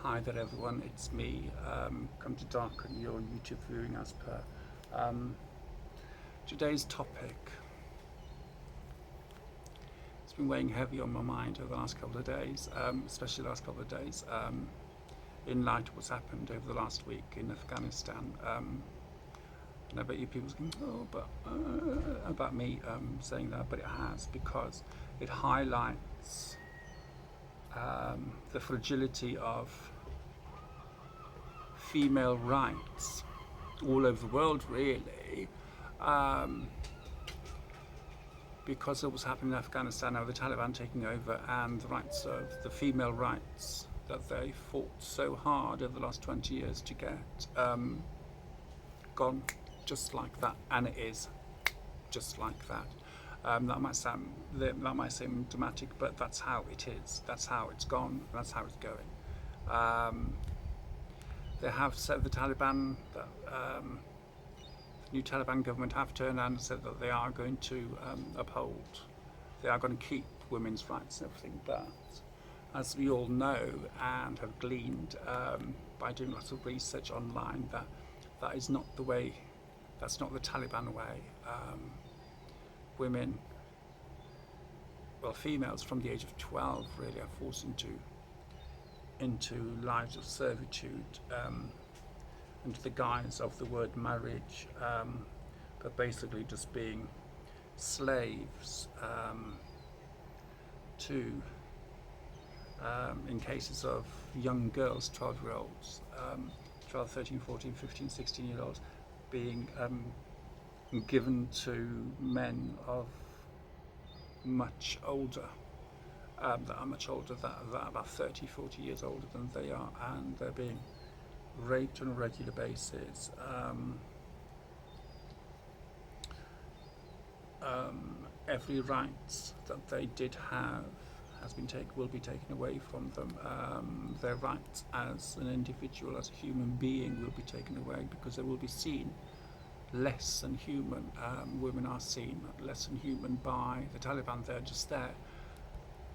Hi there everyone, it's me, come to darken your YouTube viewing as per. Today's topic, it's been weighing heavy on my mind over the last couple of days, especially the last couple of days, in light of what's happened over the last week in Afghanistan. And I bet you people's going, oh, but about me saying that, but it has, because it highlights the fragility of female rights all over the world, really, because of what's happening in Afghanistan now, the Taliban taking over, and the rights of the female rights that they fought so hard over the last 20 years to get gone just like that, and it is just like that. That might seem dramatic, but that's how it is. That's how it's gone. That's how it's going. They have said, the Taliban, the new Taliban government have turned around and said that they are going to uphold, they are going to keep women's rights and everything. But as we all know and have gleaned by doing lots of research online, that is not the way. That's not the Taliban way. Women, well, females from the age of 12 really are forced into lives of servitude under the guise of the word marriage, but basically just being slaves to, in cases of young girls, 12-year-olds, 12, 13, 14, 15, 16-year-olds, being given to men of much older, that are much older, that are about 30, 40 years older than they are, and they're being raped on a regular basis. Every right that they did have will be taken away from them. Their rights as an individual, as a human being, will be taken away because they will be seen less than human. Women are seen less than human by the Taliban. They're just there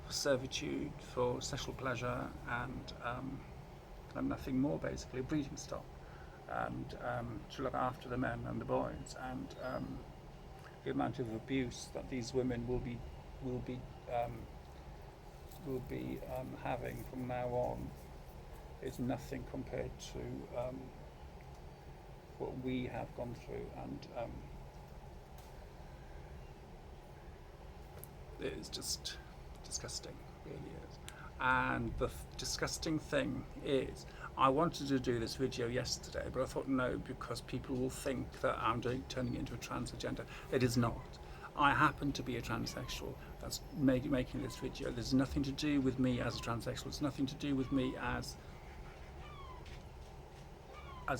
for servitude, for sexual pleasure, and nothing more, basically, breeding stock, and to look after the men and the boys. And the amount of abuse that these women will be having from now on is nothing compared to what we have gone through, and it is just disgusting, really is. And the disgusting thing is, I wanted to do this video yesterday, but I thought no, because people will think that I'm turning it into a trans agenda. It is not. I happen to be a transsexual that's making this video. There's nothing to do with me as a transsexual. It's nothing to do with me as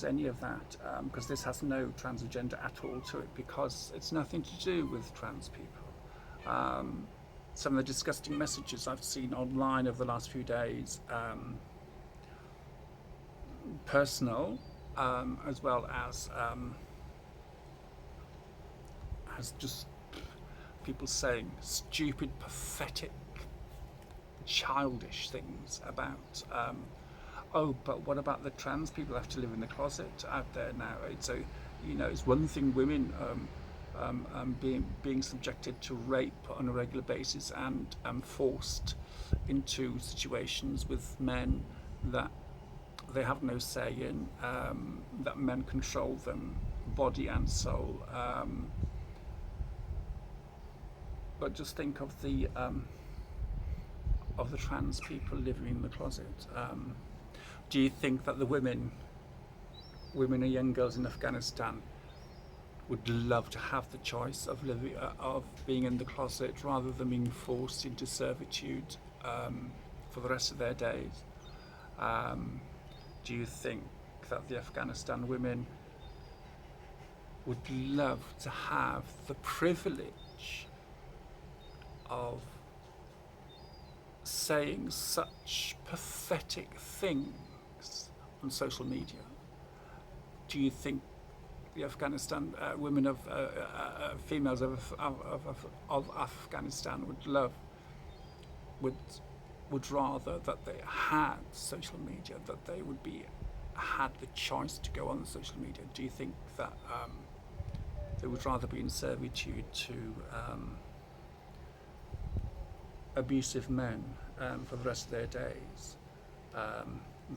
any of that, because this has no trans agenda at all to it, because it's nothing to do with trans people. Some of the disgusting messages I've seen online over the last few days, personal, as well as just people saying stupid, pathetic, childish things about oh, but what about the trans people who have to live in the closet out there now? So, it's one thing women being subjected to rape on a regular basis and forced into situations with men that they have no say in, that men control them, body and soul. But just think of the trans people living in the closet. Do you think that the women and young girls in Afghanistan would love to have the choice of being in the closet rather than being forced into servitude for the rest of their days? Do you think that the Afghanistan women would love to have the privilege of saying such pathetic things on social media? Do you think the Afghanistan women females of Afghanistan would would rather that they had social media, that they would be had the choice to go on social media? Do you think that they would rather be in servitude to abusive men for the rest of their days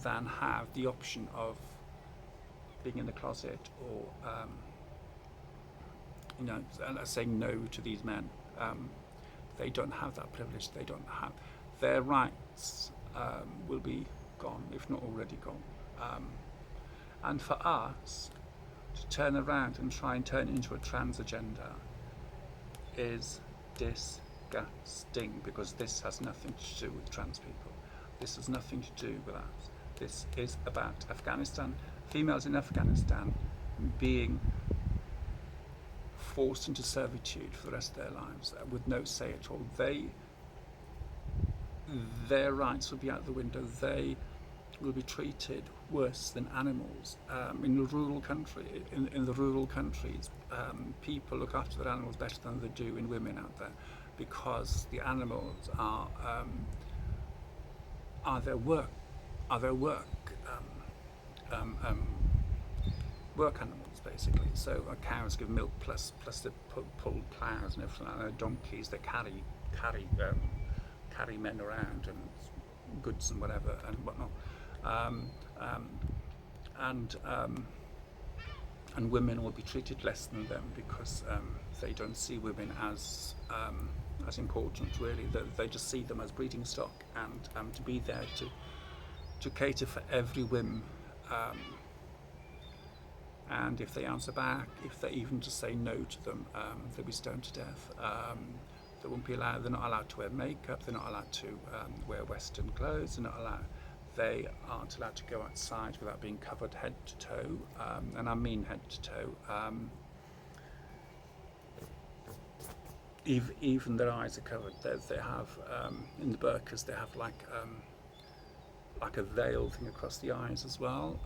than have the option of being in the closet or saying no to these men? They don't have that privilege. They don't have their rights will be gone, if not already gone. And for us to turn around and try and turn it into a trans agenda is disgusting, because this has nothing to do with trans people. This has nothing to do with us. This is about Afghanistan, females in Afghanistan being forced into servitude for the rest of their lives with no say at all. Their rights will be out the window. They will be treated worse than animals. In the rural country, in the rural countries, people look after their animals better than they do in women out there, because the animals are their work animals, basically. So cows give milk, plus they pull plows and everything like that. Donkeys, they carry men around and goods and whatever and whatnot. And women will be treated less than them, because they don't see women as important, really. They just see them as breeding stock, and to be there to cater for every whim. And if they answer back, if they even just say no to them, they'll be stoned to death. They won't be allowed. They're not allowed to wear makeup. They're not allowed to wear Western clothes. They aren't allowed to go outside without being covered head to toe, and I mean head to toe. Even their eyes are covered. They have in the burqas, they have like a veil thing across the eyes as well.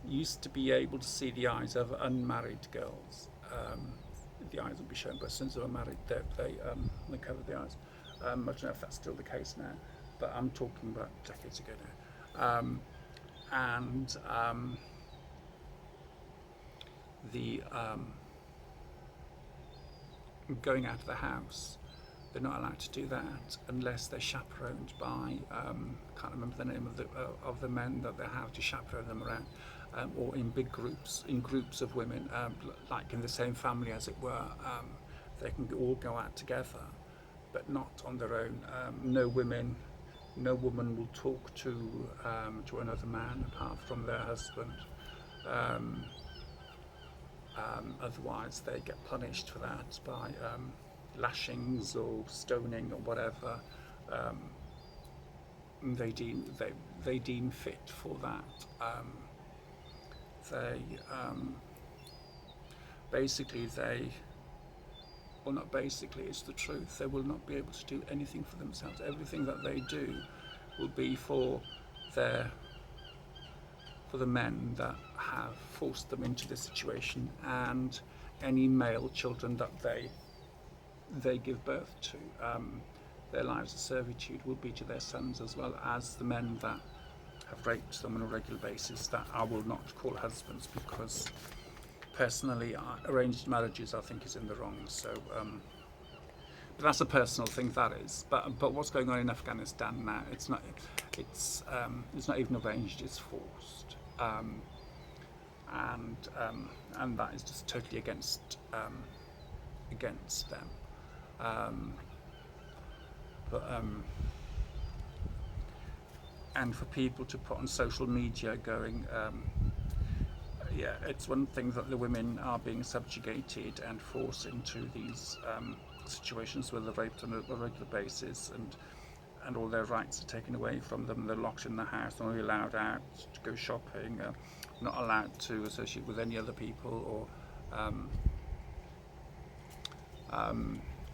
Used to be able to see the eyes of unmarried girls. The eyes would be shown, but since they were married, they covered the eyes. I don't know if that's still the case now, but I'm talking about decades ago now. Going out of the house, they're not allowed to do that unless they're chaperoned by, can't remember the name of the men that they have to chaperone them around, or in big groups, in groups of women, like in the same family as it were. They can all go out together, but not on their own. No woman will talk to another man apart from their husband. Otherwise, they get punished for that by lashings or stoning or whatever they deem fit for that. It's the truth. They will not be able to do anything for themselves. Everything that they do will be for the men that have forced them into this situation, and any male children that they give birth to. Their lives of servitude will be to their sons, as well as the men that have raped them on a regular basis, that I will not call husbands, because personally arranged marriages I think is in the wrong. So but that's a personal thing, that is. But what's going on in Afghanistan now, it's not even arranged, it's forced. And that is just totally against them. And for people to put on social media going, it's one thing that the women are being subjugated and forced into these situations where they're raped on a regular basis, and all their rights are taken away from them. They're locked in the house, they're only allowed out to go shopping, not allowed to associate with any other people, or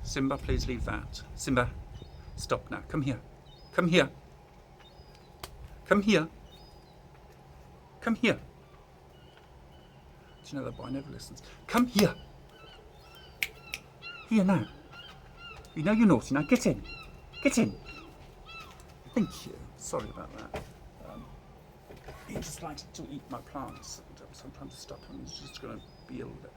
Simba, please leave that. Simba, stop now. Come here. Come here. Come here. Come here. Do you know that boy never listens? Come here. Here now. You know you're naughty now. Get in. Get in. Thank you. Sorry about that. He just likes to eat my plants, so I'm trying to stop him. He's just going to be ill with it.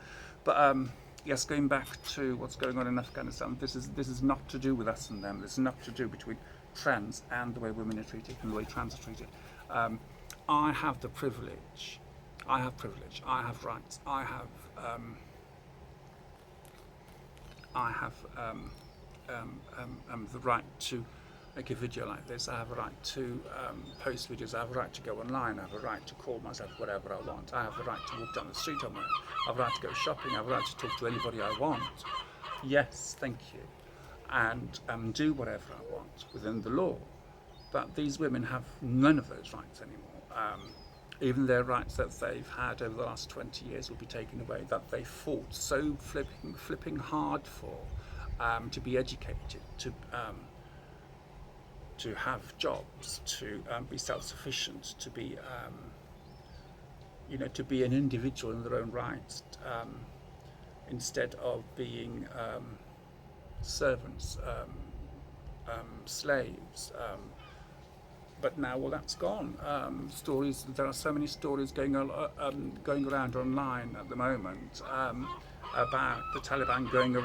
But yes, going back to what's going on in Afghanistan, this is not to do with us and them. This is not to do between trans and the way women are treated and the way trans are treated. I have the privilege. I have privilege. I have rights. I have the right to make a video like this. I have a right to post videos. I have a right to go online. I have a right to call myself whatever I want. I have the right to walk down the street on my own. I have a right to go shopping. I have a right to talk to anybody I want. Yes, thank you. And do whatever I want within the law. But these women have none of those rights anymore. Even their rights that they've had over the last 20 years will be taken away, that they fought so flipping hard for, to be educated, to have jobs, to be self-sufficient, to be, to be an individual in their own rights, instead of being servants, slaves. But now all that's gone. Stories. There are so many stories going around online at the moment about the Taliban going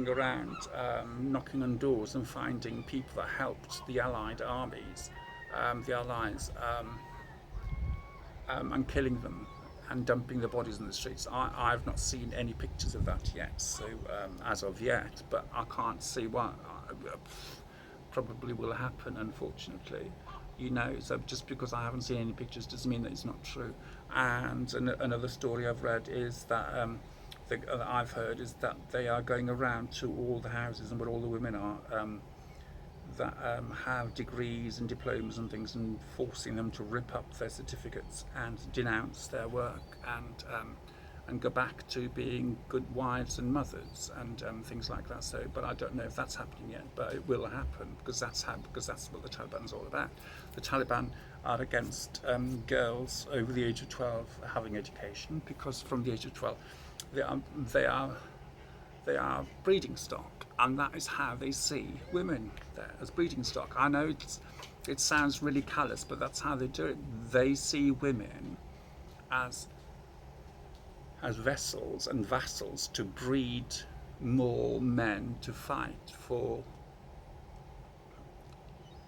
around knocking on doors and finding people that helped the Allied armies, the Allies, and killing them and dumping the bodies in the streets. I've not seen any pictures of that yet, so as of yet, but I can't see what probably will happen, unfortunately. So just because I haven't seen any pictures doesn't mean that it's not true. And another story I've read is that I've heard is that they are going around to all the houses and where all the women are that have degrees and diplomas and things, and forcing them to rip up their certificates and denounce their work and go back to being good wives and mothers and things like that. So, but I don't know if that's happening yet, but it will happen because that's what the Taliban's all about. The Taliban are against girls over the age of 12 having education, because from the age of 12 they are breeding stock, and that is how they see women there, as breeding stock. I know it sounds really callous, but that's how they do it. They see women as vessels and vassals to breed more men to fight for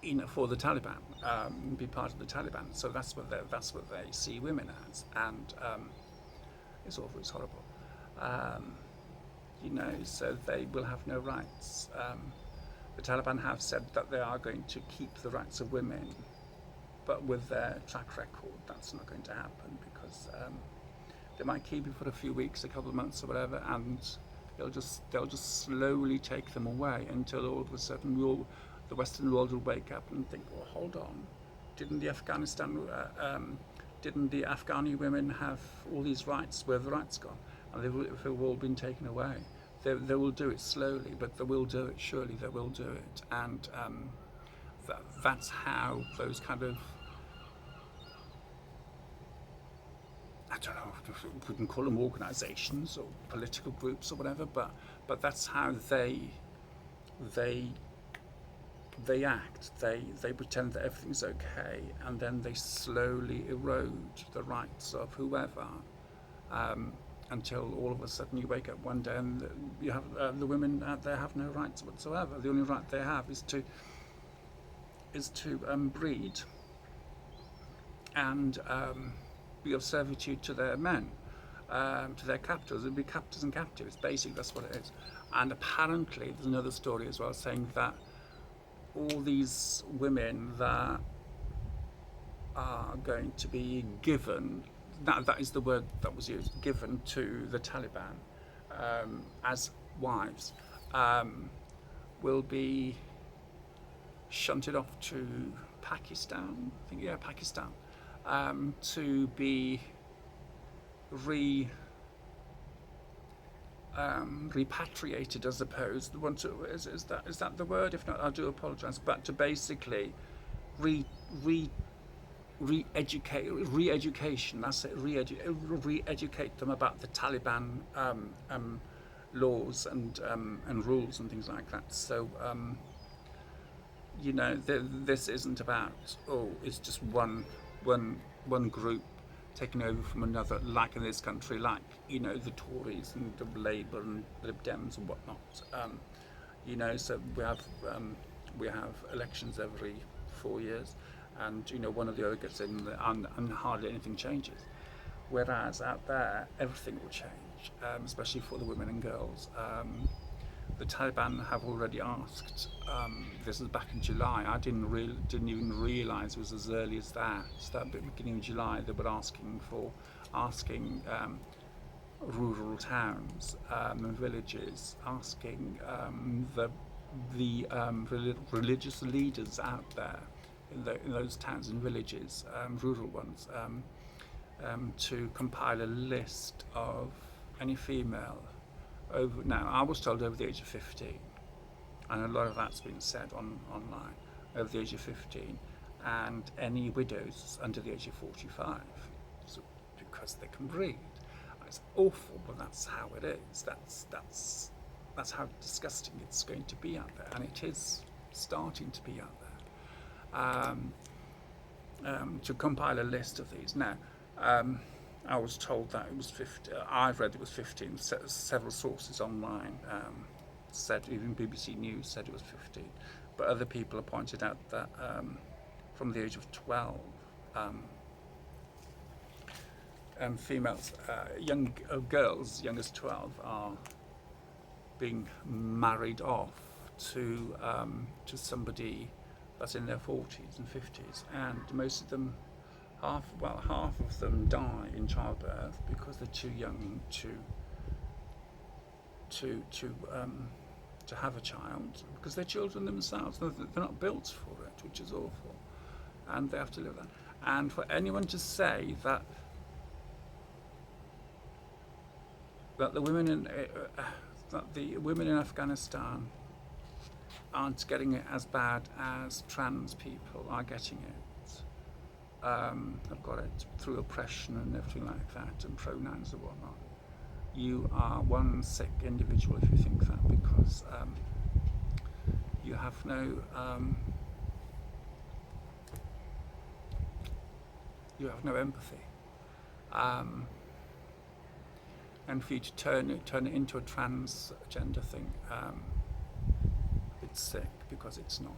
the Taliban, be part of the Taliban. So that's what they see women as, and it's awful. It's horrible. So they will have no rights. The Taliban have said that they are going to keep the rights of women, but with their track record, that's not going to happen, because they might keep it for a few weeks, a couple of months or whatever, and they'll just slowly take them away until all of a sudden the Western world will wake up and think, well, hold on, didn't the Afghani women have all these rights? Where have the rights gone? And they've all been taken away. They will do it slowly, but they will do it. Surely they will do it, and that's how those kind of, I don't know if we can call them organisations or political groups or whatever, but that's how they act. They pretend that everything's okay, and then they slowly erode the rights of whoever, until all of a sudden you wake up one day and you have the women out there have no rights whatsoever. The only right they have is to breed and be of servitude to their men, to their captors. It'd be captors and captives. Basically, that's what it is. And apparently, there's another story as well saying that all these women that are going to be given, that is the word that was used, given to the Taliban as wives, will be shunted off to Pakistan, I think, Pakistan, to be repatriated, I suppose. Is that the word? If not, I do apologise. But to basically re-education. That's it. Re-educate them about the Taliban laws and rules and things like that. So this isn't about, oh, it's just one one group taking over from another, like in this country, like the Tories and the Labour and the Lib Dems and whatnot. So we have elections every 4 years, and one or the other gets in, and hardly anything changes. Whereas out there, everything will change, especially for the women and girls. The Taliban have already asked. This is back in July. I didn't even realise it was as early as that. That beginning of July, they were asking rural towns and villages, asking the religious leaders out there in those towns and villages, rural ones, to compile a list of any female over. Now, I was told over the age of 15, and a lot of that's been said online, over the age of 15, and any widows under the age of 45, so, because they can read. It's awful, but that's how it is. That's how disgusting it's going to be out there, and it is starting to be out there. To compile a list of these. Now, I was told that it was 50. I've read it was 15. Several sources online said, even BBC News said it was 15. But other people have pointed out that from the age of 12, females, young girls, young as 12, are being married off to somebody that's in their 40s and 50s, and most of them, half of them die in childbirth because they're too young to have a child, because they're children themselves. They're not built for it, which is awful, and they have to live that. And for anyone to say that the women in Afghanistan aren't getting it as bad as trans people are getting it. I've got it through oppression and everything like that, and pronouns and whatnot. You are one sick individual if you think that, because you have no empathy. And for you to turn it into a transgender thing, it's sick, because it's not.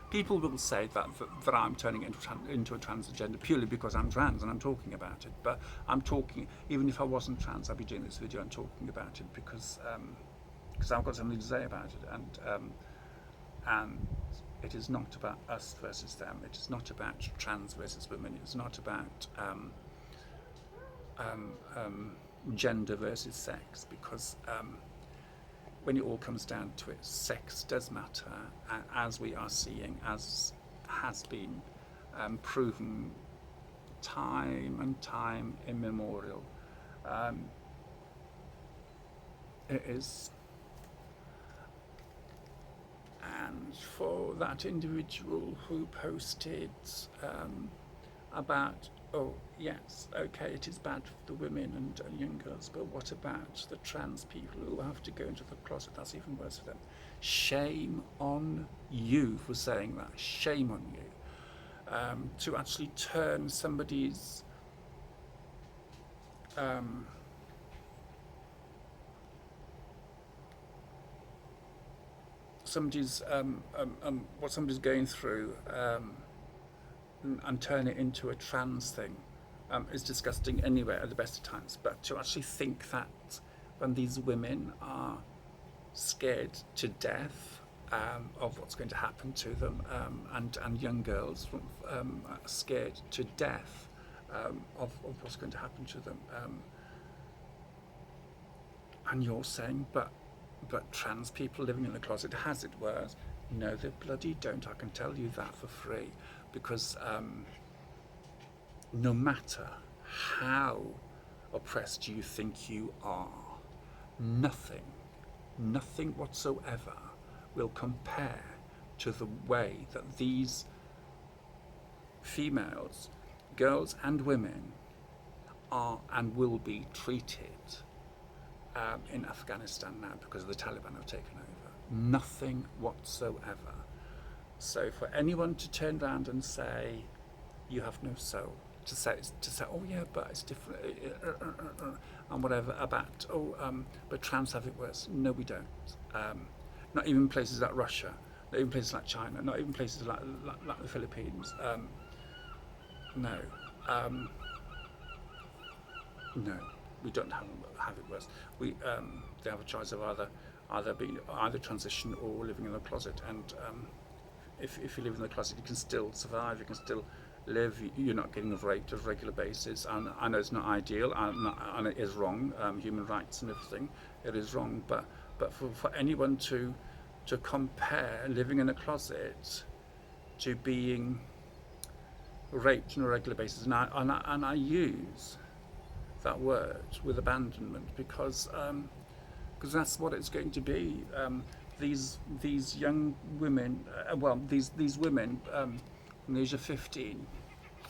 People will say that I'm turning it into a transgender purely because I'm trans and I'm talking about it. But I'm talking, even if I wasn't trans, I'd be doing this video and talking about it because I've got something to say about it. And it is not about us versus them. It is not about trans versus women. It's not about gender versus sex, because when it all comes down to it, sex does matter, as we are seeing, as has been proven time and time immemorial. It is. And for that individual who posted about, oh yes, okay, it is bad for the women and young girls, but what about the trans people who have to go into the closet? That's even worse for them. Shame on you for saying that. Shame on you. To actually turn somebody's what somebody's going through, and turn it into a trans thing, is disgusting anyway at the best of times. But to actually think that when these women are scared to death of what's going to happen to them, and young girls are scared to death of what's going to happen to them, and you're saying, but trans people living in the closet has it worse. No, they bloody don't. I can tell you that for free, because no matter how oppressed you think you are, nothing whatsoever will compare to the way that these females, girls and women, are and will be treated in Afghanistan now, because the Taliban have taken over. Nothing whatsoever. So for anyone to turn around and say you have no soul, to say oh yeah, but it's different, and whatever about but trans have it worse. No, we don't. Not even places like Russia, not even places like China, not even places like the Philippines. No, no, we don't have it worse. They have a choice of either transition or living in a closet, and if you live in the closet, you can still survive. You can still live. You're not getting raped on a regular basis. And I know it's not ideal, and it is wrong. Human rights and everything, it is wrong. But for anyone to compare living in a closet to being raped on a regular basis, and I use that word with abandonment because that's what it's going to be. These young women, these women from the age of 15.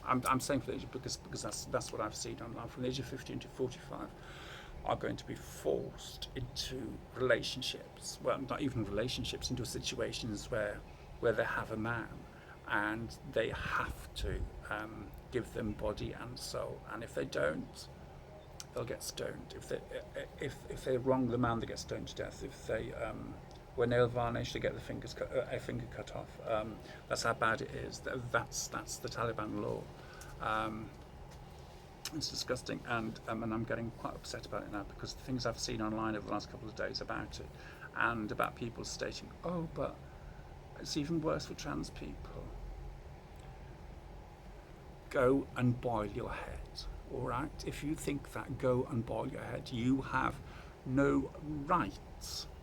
I'm saying from the age of, because that's what I've seen online. From the age of 15 to 45, are going to be forced into relationships. Well, not even relationships, into situations where they have a man, and they have to give them body and soul. And if they don't, they'll get stoned. If they wrong the man, they get stoned to death. If they wear nail varnish, they get a finger cut off. That's how bad it is. That's the Taliban law. It's disgusting, and I'm getting quite upset about it now, because the things I've seen online over the last couple of days about it, and about people stating, oh, but it's even worse for trans people. Go and boil your head. All right, if you think that, go and boil your head. You have no right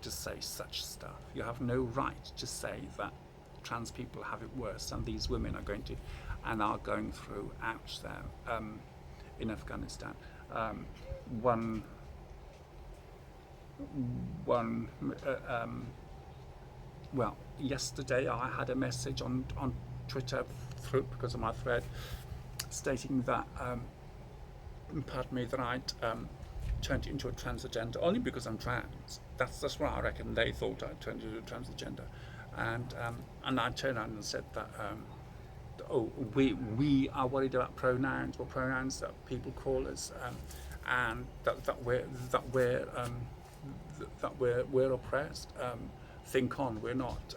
to say such stuff. You have no right to say that trans people have it worse than these women are going through out there in Afghanistan. Yesterday I had a message on Twitter because of my thread stating that pardon me, that I'd turned into a transgender only because I'm trans. That's what I reckon they thought I'd turned into a transgender, and I turned around and said that we are worried about pronouns, or pronouns that people call us, and that we're oppressed. Think on, we're not.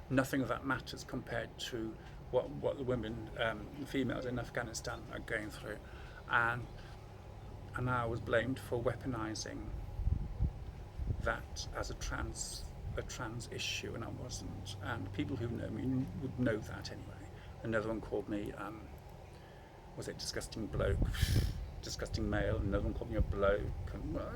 Nothing of that matters compared to what the women, females in Afghanistan are going through, and I was blamed for weaponising that as a trans issue, and I wasn't. And people who know me would know that anyway. Another one called me, was it disgusting bloke, disgusting male? Another one called me a bloke. And, well,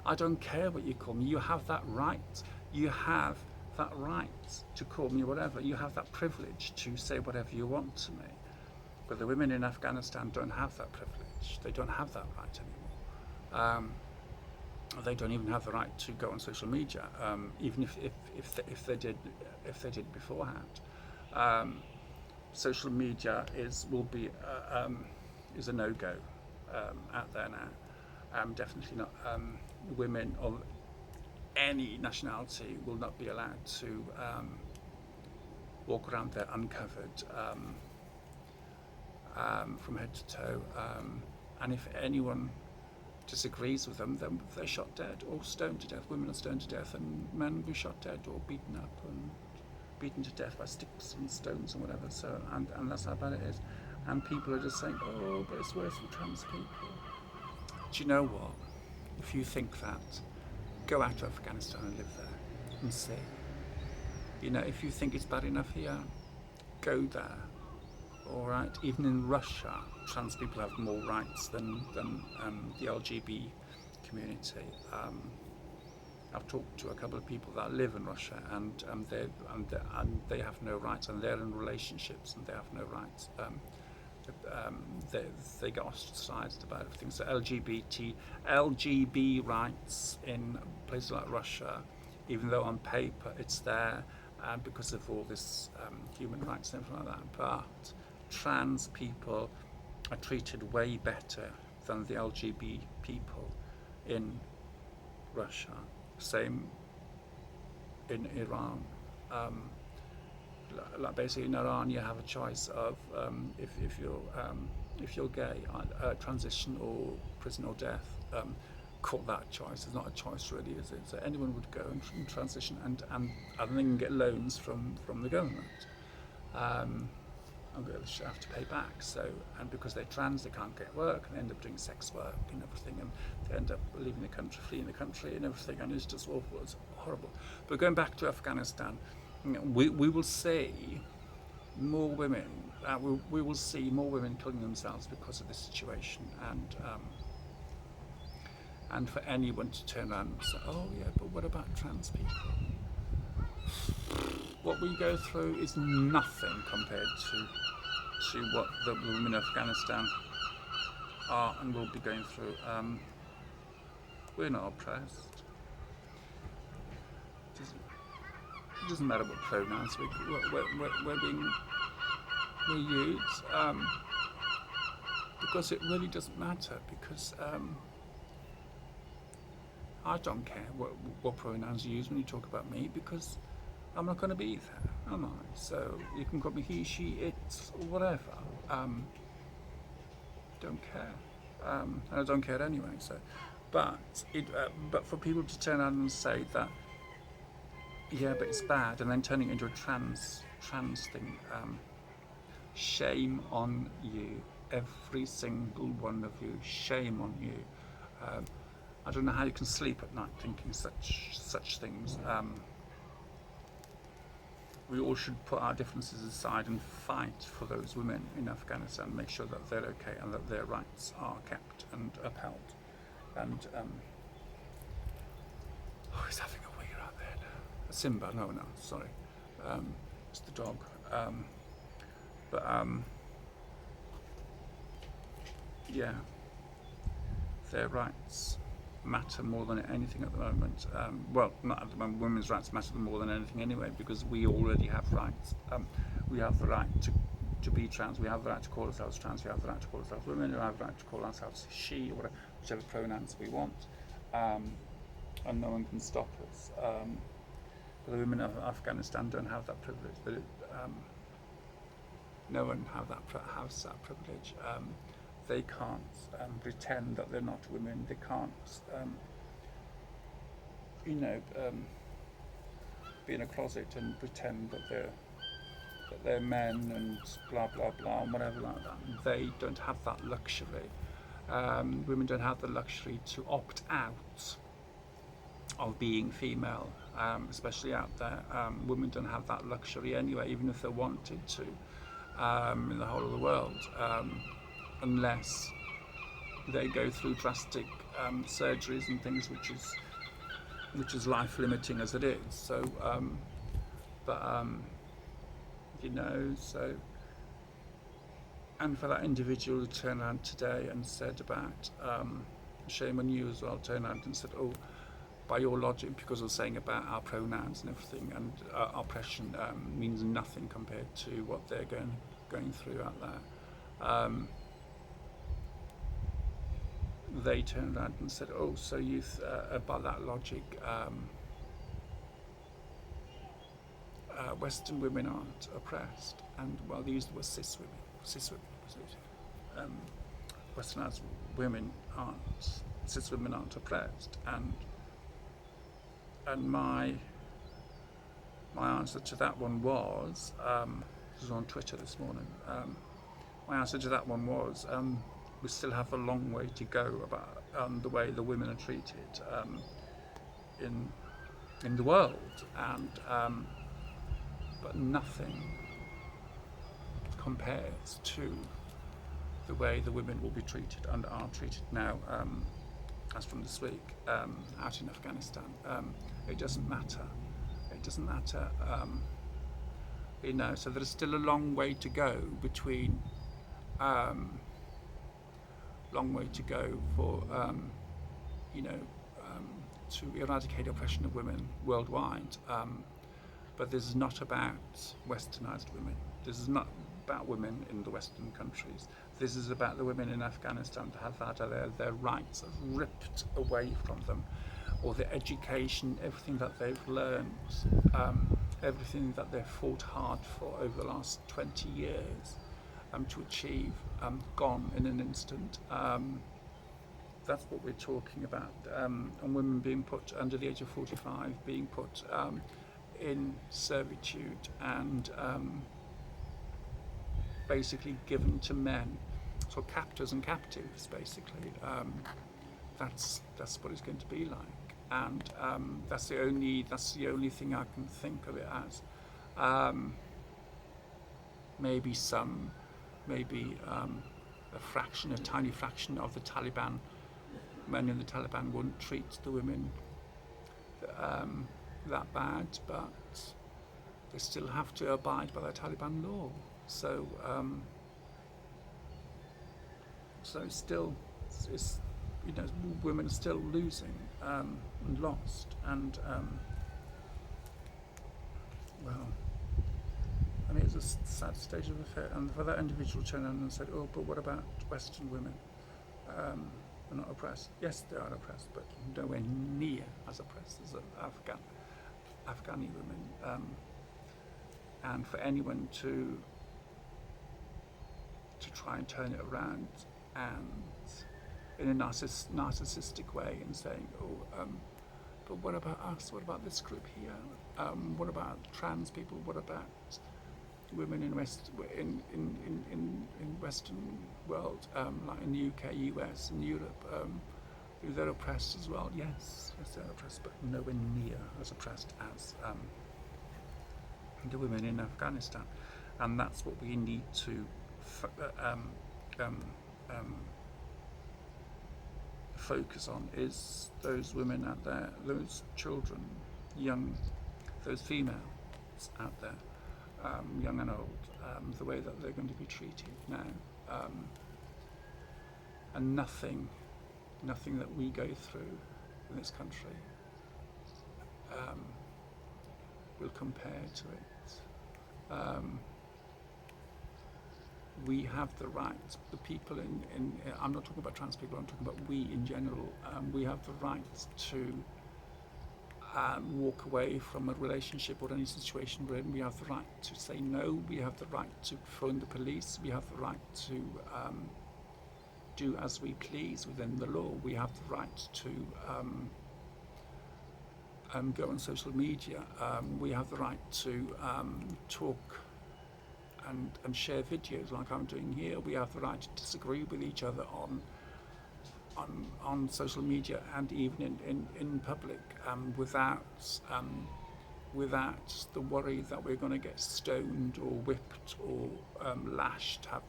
I don't care what you call me. You have that right. You have that right to call me whatever. You have that privilege to say whatever you want to me. But the women in Afghanistan don't have that privilege. They don't have that right anymore. They don't even have the right to go on social media, even if they did beforehand. Social media is a no-go out there now. Definitely not. Women of any nationality will not be allowed to walk around there uncovered from head to toe. And if anyone disagrees with them, then they're shot dead or stoned to death. Women are stoned to death, and men will be shot dead or beaten up and beaten to death by sticks and stones and whatever. So, and that's how bad it is. And people are just saying, oh, but it's worse for trans people. Do you know what? If you think that, go out to Afghanistan and live there and see. If you think it's bad enough here, go there. All right. Even in Russia, trans people have more rights than the LGBT community. I've talked to a couple of people that live in Russia, and they have no rights, and they're in relationships, and they have no rights. They get ostracized about everything. So LGBT rights in places like Russia, even though on paper it's there, because of all this human rights and everything like that, but trans people are treated way better than the LGBT people in Russia. Same in Iran. like basically in Iran, you have a choice of if you're gay, transition or prison or death. Call that a choice. It's not a choice really, is it? So anyone would go and transition, and they can get loans from the government. And they have to pay back. So, and because they're trans, they can't get work, and they end up doing sex work and everything, and they end up leaving the country, fleeing the country, and everything. And it's just awful. It's horrible. But going back to Afghanistan, we will see more women. We will see more women killing themselves because of this situation, and for anyone to turn around and say, "Oh yeah, but what about trans people?" What we go through is nothing compared to what the women of Afghanistan are and will be going through. We're not oppressed. It doesn't matter what pronouns we're used, because it really doesn't matter, because I don't care what pronouns you use when you talk about me, because I'm not going to be there, am I? So you can call me he, she, it, or whatever. Don't care. And I don't care anyway. So, but for people to turn around and say that, yeah, but it's bad, and then turning it into a trans thing, shame on you, every single one of you. Shame on you. I don't know how you can sleep at night thinking such things. We all should put our differences aside and fight for those women in Afghanistan, make sure that they're okay and that their rights are kept and upheld. And he's having a wee out there now. Simba, no, sorry, it's the dog. Yeah, their rights matter more than anything at the moment. Well, not at the moment. Women's rights matter more than anything anyway, because we already have rights. We have the right to be trans. We have the right to call ourselves trans. We have the right to call ourselves women. We have the right to call ourselves she, or whatever, whichever pronouns we want. And no one can stop us. But the women of Afghanistan don't have that privilege. No one has that privilege. They can't pretend that they're not women. They can't, be in a closet and pretend that they're men and blah blah blah and whatever like that. They don't have that luxury. Women don't have the luxury to opt out of being female, especially out there. Women don't have that luxury anyway, even if they wanted to, in the whole of the world. Unless they go through drastic surgeries and things, which is life limiting as it is. So, so, and for that individual who turned around today and said about shame on you as well, turned around and said, "Oh, by your logic, because we're saying about our pronouns and everything, and oppression means nothing compared to what they're going through out there." They turned around and said, "Oh, so you by that logic, Western women aren't oppressed." And well, they used the word cis women. Westernized women aren't. Cis women aren't oppressed. And my answer to that one was, this was on Twitter this morning. My answer to that one was, we still have a long way to go about the way the women are treated in the world, and but nothing compares to the way the women will be treated and are treated now, as from this week, out in Afghanistan. It doesn't matter. It doesn't matter. So there's still a long way to go between. Long way to go for to eradicate oppression of women worldwide, but this is not about westernized women. This is not about women in the Western countries. This is about the women in Afghanistan to have had their rights ripped away from them, or their education, everything that they've learned, everything that they've fought hard for over the last 20 years to achieve, gone in an instant. That's what we're talking about. And women being put under the age of 45, being put in servitude and basically given to men, so captors and captives, basically. That's what it's going to be like, and that's the only thing I can think of it as. Maybe a tiny fraction of the Taliban men in the Taliban wouldn't treat the women that bad, but they still have to abide by the Taliban law. So it's women are still losing and lost, and well, I mean, it's a sad state of affair. And for that individual turned around and said, "Oh, but what about Western women? Are not oppressed." Yes, they are oppressed, but nowhere near as oppressed as Afghani women. And for anyone to try and turn it around and in a narcissistic way and saying, "Oh, but what about us? What about this group here? What about trans people? What about women in Western world, like in the UK, US, and Europe? They're oppressed as well." Yes, they're oppressed, but nowhere near as oppressed as the women in Afghanistan, and that's what we need to focus on, is those women out there, those children, those females out there, young and old, the way that they're going to be treated now, and nothing that we go through in this country will compare to it. We have the right, the people I'm not talking about trans people, I'm talking about we in general, we have the right to walk away from a relationship or any situation we're in. We have the right to say no, we have the right to phone the police, we have the right to do as we please within the law, we have the right to go on social media, we have the right to talk and share videos like I'm doing here. We have the right to disagree with each other on social media and even in public, without the worry that we're going to get stoned or whipped or lashed, have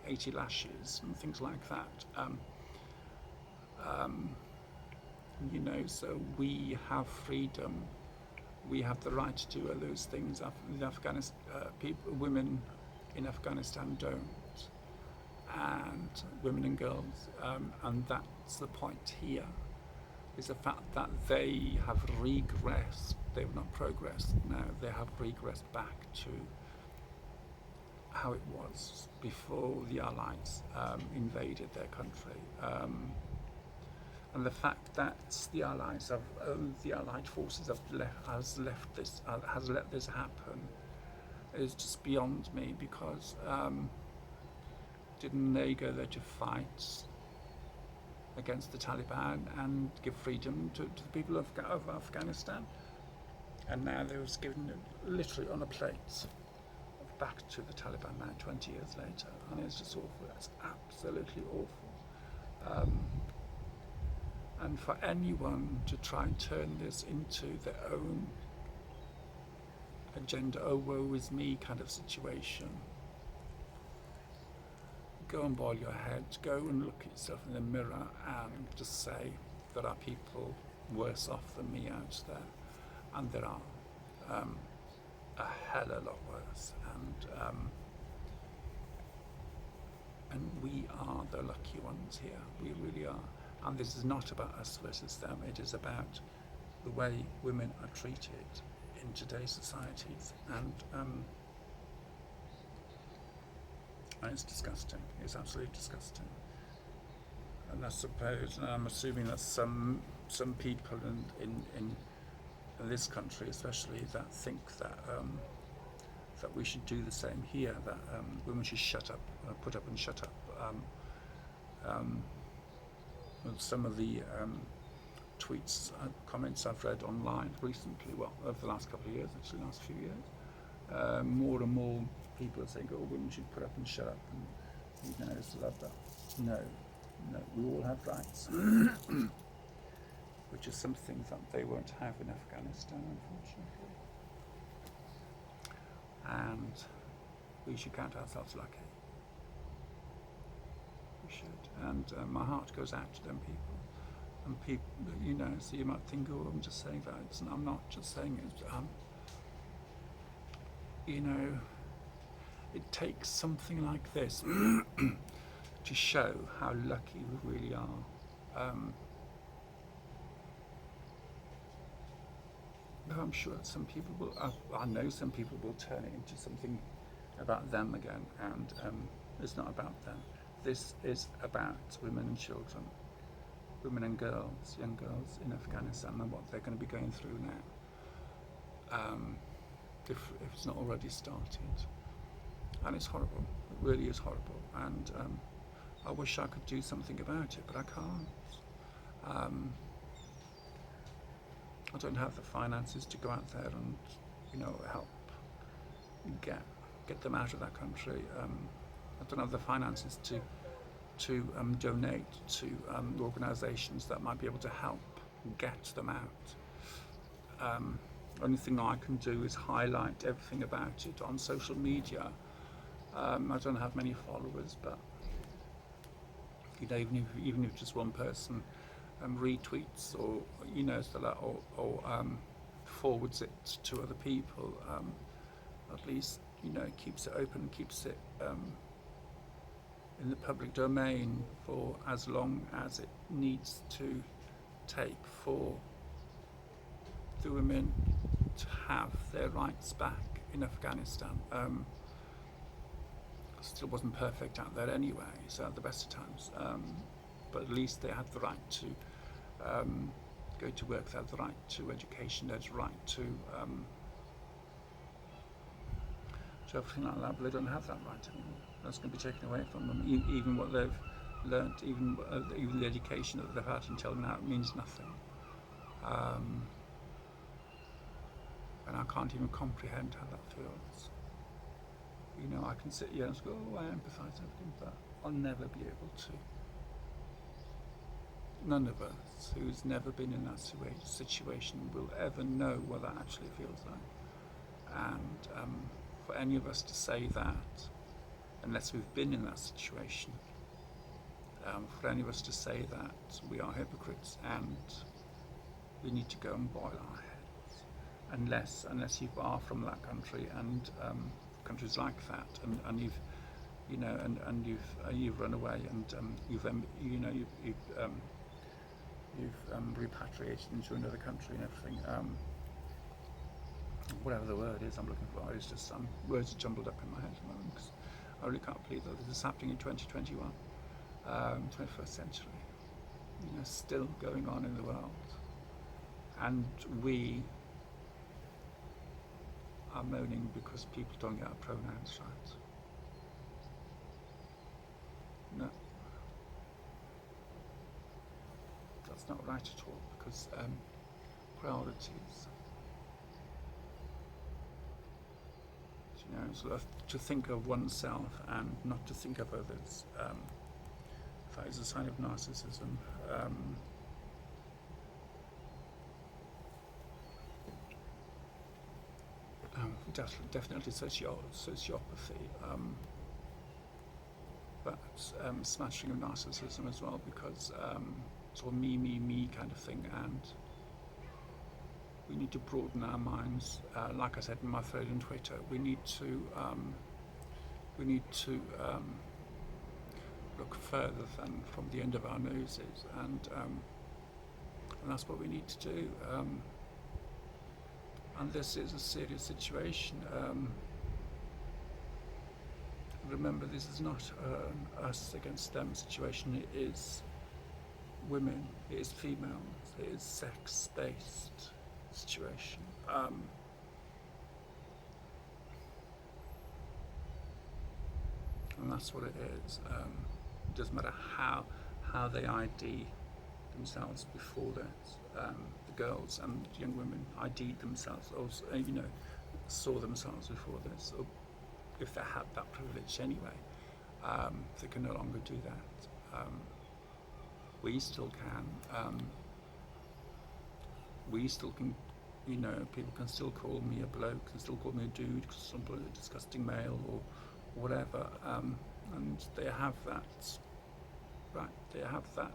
80 lashes and things like that. So we have freedom. We have the right to do all those things. The Afghanistan women in Afghanistan don't, and women and girls, and that's the point here, is the fact that they have regressed. They've not progressed now, they have regressed back to how it was before the Allies invaded their country. And the fact that the Allied forces has let this happen is just beyond me, because didn't they go there to fight against the Taliban and give freedom to the people of Afghanistan? And now they was given it literally on a plate back to the Taliban now 20 years later, and it's just awful. That's absolutely awful. And for anyone to try and turn this into their own agenda, oh woe is me kind of situation, go and boil your head, go and look at yourself in the mirror and just say, there are people worse off than me out there, and there are a hell of a lot worse, and we are the lucky ones here, we really are. And this is not about us versus them, it is about the way women are treated in today's societies, and it's disgusting. It's absolutely disgusting. And I suppose, and I'm assuming that some people in in this country especially, that think that that we should do the same here, that women should shut up, put up and shut up. Some of the tweets, comments I've read online recently, well, over the last couple of years, actually, last few years, more and more people are saying, oh, women should put up and shut up, and you know, it's love that. No, we all have rights, which is something that they won't have in Afghanistan, unfortunately. And we should count ourselves lucky. We should. And my heart goes out to them people. And people, you know, so you might think, oh, I'm just saying that. I'm not just saying it. You know, it takes something like this to show how lucky we really are. But I'm sure some people will, I know some people will turn it into something about them again, and it's not about them. This is about women and children, women and girls, young girls in Afghanistan, and what they're going to be going through now, if it's not already started. And it's horrible, it really is horrible, and I wish I could do something about it, but I can't. I don't have the finances to go out there and, you know, help get them out of that country. I don't have the finances to donate to organisations that might be able to help get them out. Only thing I can do is highlight everything about it on social media. I don't have many followers, but you know, even if just one person retweets or, you know, or forwards it to other people, at least, you know, it keeps it open, keeps it in the public domain for as long as it needs to take for the women to have their rights back in Afghanistan. Still wasn't perfect out there anyway, so at the best of times, but at least they had the right to go to work, they had the right to education, they had the right to everything like that, but they don't have that right anymore. That's going to be taken away from them. Even what they've learnt, even the education that they've had until now, it means nothing. And I can't even comprehend how that feels. You know, I can sit here and go, oh, I empathise and everything, but I'll never be able to. None of us who's never been in that situation will ever know what that actually feels like. And for any of us to say that, unless we've been in that situation, for any of us to say that, we are hypocrites and we need to go and boil our heads. Unless you are from that country and countries like that, and you've, you know, and you've run away and you've repatriated into another country and everything. Whatever the word is I'm looking for, it's just some words are jumbled up in my head at the moment, because I really can't believe that this is happening in 2021, 21st century. You know, still going on in the world, and we are moaning because people don't get our pronouns right. No, that's not right at all, because priorities. You know, sort of to think of oneself and not to think of others. That is a sign of narcissism. Definitely sociopathy, but smashing of narcissism as well, because it's all me kind of thing, and we need to broaden our minds. Like I said in my thread on Twitter, we need to look further than from the end of our noses, and that's what we need to do. And this is a serious situation. Remember, this is not us against them situation. It is women, it is females, it is sex-based situation. And that's what it is. It doesn't matter how they ID themselves before this. The girls and young women ID'd themselves, or saw themselves before this, or if they had that privilege anyway. They can no longer do that. We still can. We still can. People can still call me a bloke, can still call me a dude, some disgusting male or whatever, and they have that. Right, they have that.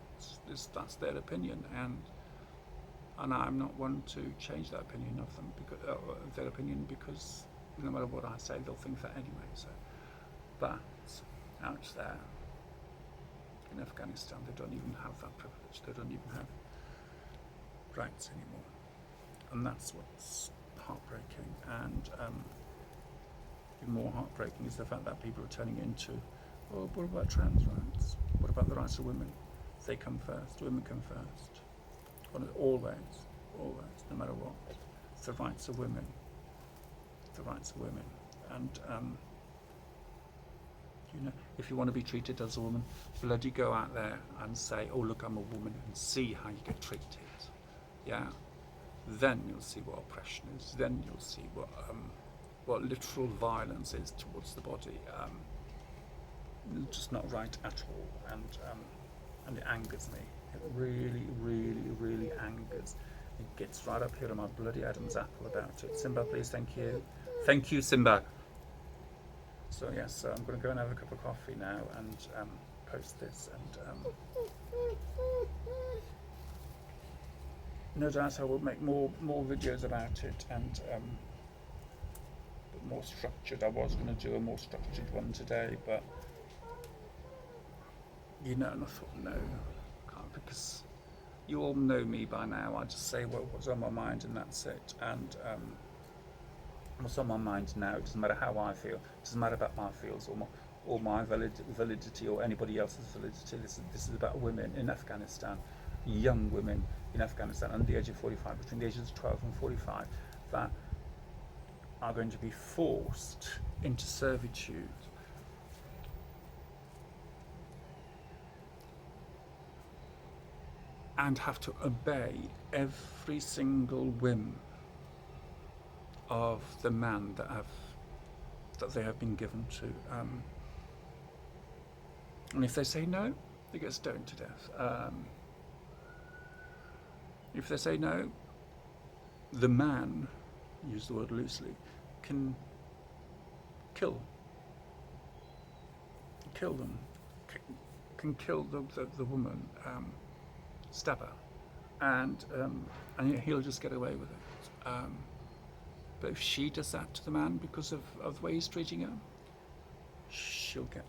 That's their opinion, and I'm not one to change that opinion of them because no matter what I say, they'll think that anyway. So, but out there in Afghanistan, they don't even have that privilege. They don't even have rights anymore, and that's what's heartbreaking. And even more heartbreaking is the fact that people are turning into, well, what about trans rights? What about the rights of women? They come first. Women come first. Always, no matter what. It's the rights of women. The rights of women. And if you want to be treated as a woman, bloody go out there and say, oh look, I'm a woman, and see how you get treated. Yeah. Then you'll see what oppression is. Then you'll see what literal violence is towards the body. Just not right at all, and it angers me. It really, really, really angers. It gets right up here on my bloody Adam's apple about it. Simba, please, thank you. Thank you, Simba. So yes, I'm going to go and have a cup of coffee now and post this, and no doubt I will make more videos about it, and more structured. I was going to do a more structured one today, but and I thought no, can't, because you all know me by now. I just say what's on my mind, and that's it. And what's on my mind now, it doesn't matter how I feel, it doesn't matter about my feels or my validity or anybody else's validity. This is about women in Afghanistan, young women in Afghanistan under the age of 45, between the ages of 12 and 45, that are going to be forced into servitude and have to obey every single whim of the man that they have been given to. And if they say no, they get stoned to death. If they say no, the man, use the word loosely, can kill them, can kill the woman, stab her, and he'll just get away with it. But if she does that to the man because of the way he's treating her, she'll get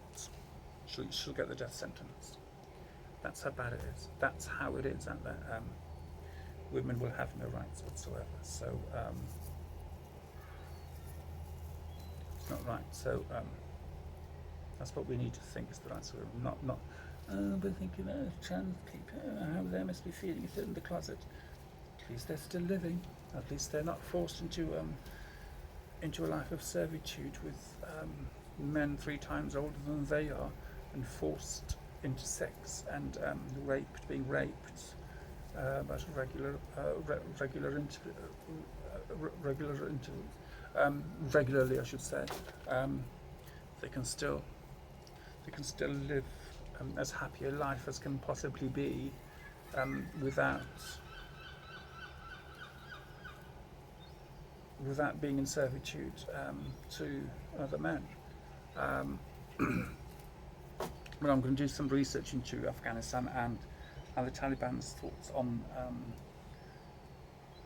the death sentence. That's how bad it is. That's how it is out there. Women will have no rights whatsoever. So it's not right. So that's what we need to think is the rights of women. Not we're thinking, trans people, how they must be feeling if they're in the closet. At least they're still living. At least they're not forced into a life of servitude with men 3 times older than they are, and forced into sex and being raped at regularly, I should say. They can still live as happy a life as can possibly be without being in servitude to other men. But I'm going to do some research into Afghanistan and the Taliban's thoughts on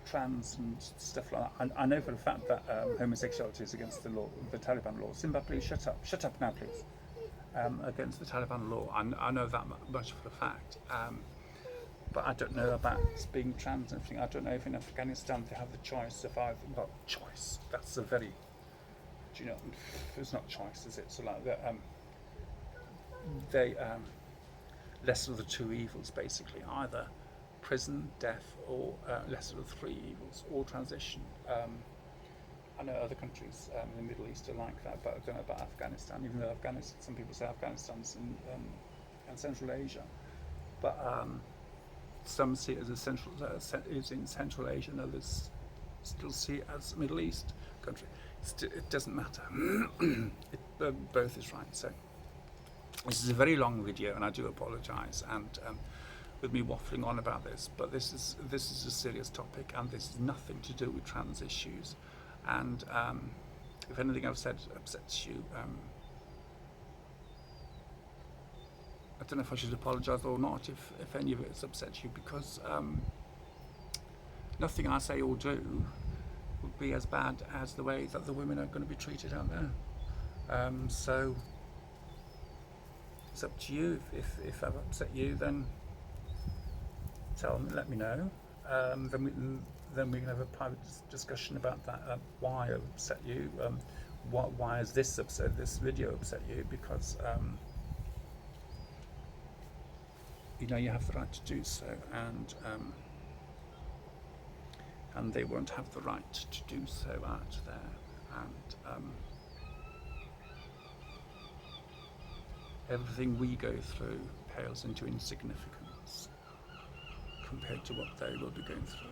trans and stuff like that. I know for a fact that homosexuality is against the law, the Taliban law. Simba, please shut up. Shut up now, please. Against the Taliban law. I know that much for a fact. But I don't know about being trans and everything. I don't know if in Afghanistan they have the choice of either. Not choice. That's a very. It's not choice, is it? So like that. They lesser of the two evils, basically. Either prison, death, or lesser of three evils, or transition. I know other countries in the Middle East are like that, but I don't know about Afghanistan, even though Afghanistan, some people say Afghanistan's in Central Asia, but some see it as is in Central Asia, and others still see it as Middle East country. It doesn't matter. Both is right. So this is a very long video, and I do apologise, and with me waffling on about this, but this is a serious topic, and this is nothing to do with trans issues. And if anything I've said upsets you, I don't know if I should apologise or not if any of it has upset you, because nothing I say or do would be as bad as the way that the women are going to be treated out there. So it's up to you. If I've upset you, then tell me, let me know. Then we can have a private discussion about that. Why I've upset you? Why has this video upset you? Because you know you have the right to do so, and they won't have the right to do so out there. And everything we go through pales into insignificance compared to what they will be going through.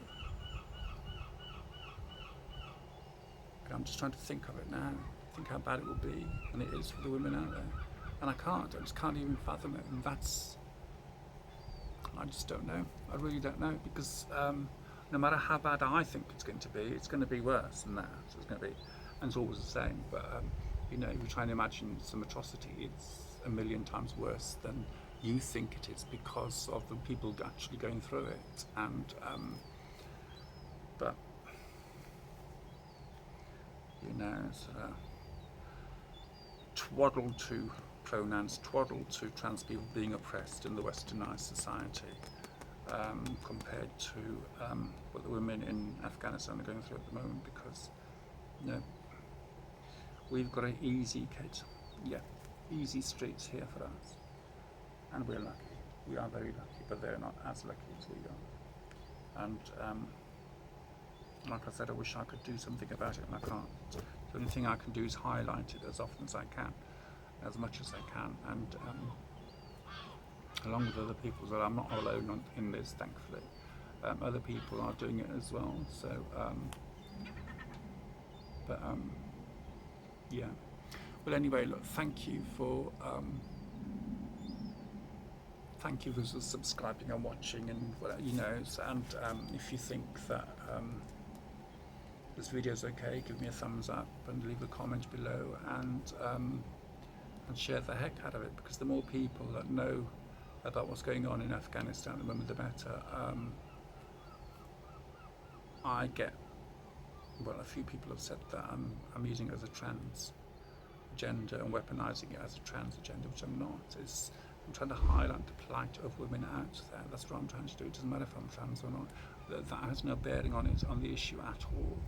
And I'm just trying to think of it now, think how bad it will be, and it is for the women out there. And I just can't even fathom it, and I just don't know. I really don't know, because no matter how bad I think it's going to be worse than that. So it's going to be, and it's always the same. But you know, if you try and imagine some atrocity, it's a million times worse than you think it is, because of the people actually going through it. And but you know, sort of twaddle to pronouns, twaddle to trans people being oppressed in the westernised society, compared to what the women in Afghanistan are going through at the moment, because you know, we've got an easy easy streets here for us, and we're lucky. We are very lucky, but they're not as lucky as we are. And like I said, I wish I could do something about it, and I can't. The only thing I can do is highlight it as often as I can, as much as I can, and along with other people. So I'm not alone in this, thankfully. Other people are doing it as well. So, yeah. Well, anyway, look, thank you for subscribing and watching, and you know. And if you think that this video is okay, give me a thumbs up and leave a comment below, and share the heck out of it, because the more people that know about what's going on in Afghanistan at the moment, the better. I get, well, a few people have said that I'm using it as a trans agenda and weaponizing it as a trans agenda, which I'm not. I'm trying to highlight the plight of women out there. That's what I'm trying to do. It doesn't matter if I'm trans or not. That has no bearing on it, on the issue at all.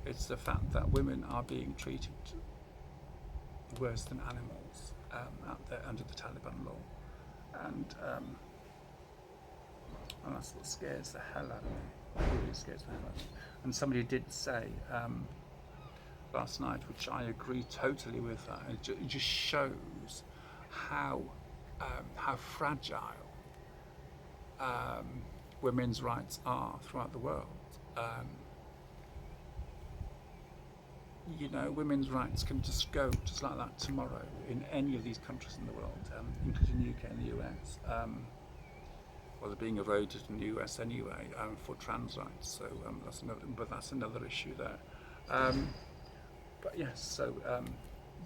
It's the fact that women are being treated worse than animals out there under the Taliban law, and that's what scares the hell out of me. It really scares the hell out of me. And somebody did say last night, which I agree totally with that. It just shows how fragile women's rights are throughout the world. You know, women's rights can just go just like that tomorrow in any of these countries in the world, including the UK and the US. Well, they're being eroded in the US anyway for trans rights. So that's another issue there. But yes, so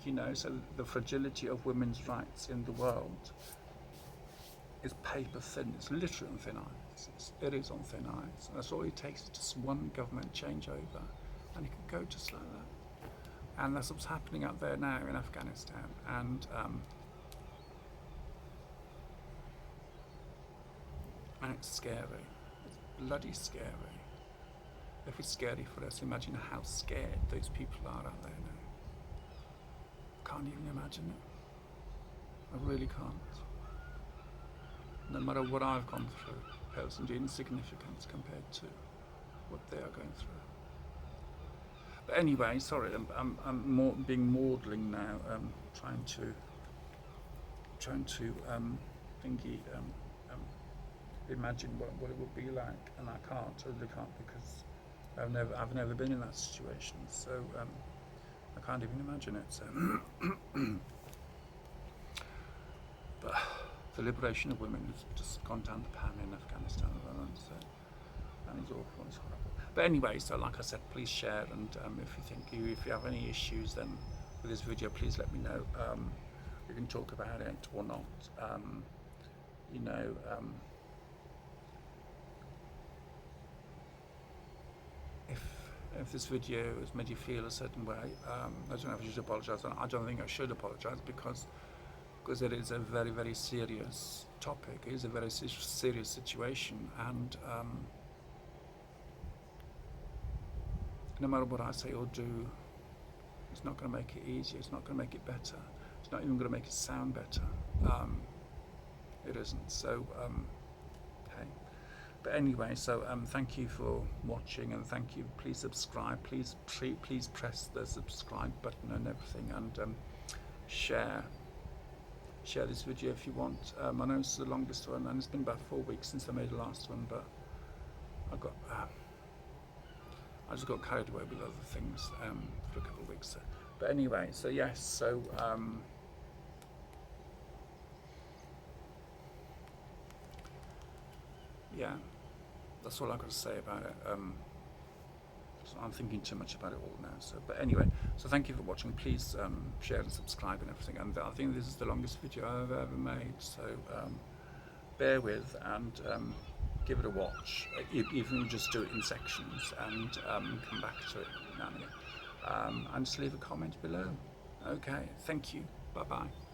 you know, so the fragility of women's rights in the world is paper thin. It's literally on thin ice. It is on thin ice. And that's all it takes, is just one government changeover, and it can go just like that. And that's what's happening out there now in Afghanistan. And it's scary. It's bloody scary. If it's scary for us, imagine how scared those people are out there now. Can't even imagine it. I really can't. No matter what I've gone through, pales into insignificance compared to what they are going through. But anyway, sorry, I'm more being maudlin now. Trying to imagine what it would be like, and I can't. I really can't, because I've never been in that situation. So I can't even imagine it. So, but the liberation of women has just gone down the pan in Afghanistan at the moment. So that is awful. It's horrible. But anyway, so like I said, please share, and if you have any issues then with this video, please let me know. We can talk about it or not. If this video has made you feel a certain way, I don't know if you should apologise. I don't think I should apologise, because it is a very, very serious topic. It is a very serious situation, and no matter what I say or do, it's not going to make it easier. It's not going to make it better. It's not even going to make it sound better. It isn't. So, hey. But anyway, so thank you for watching, and thank you. Please subscribe. Please press the subscribe button and everything, and share this video if you want. I know it's the longest one, and it's been about 4 weeks since I made the last one, but I just got carried away with other things for a couple of weeks. But anyway, so yes, so yeah, that's all I've got to say about it. So I'm thinking too much about it all now. So, but anyway, so thank you for watching. Please share and subscribe and everything. And I think this is the longest video I've ever made. So bear with, and give it a watch. Even just do it in sections, and come back to it now and again. And just leave a comment below. Okay, thank you. Bye bye.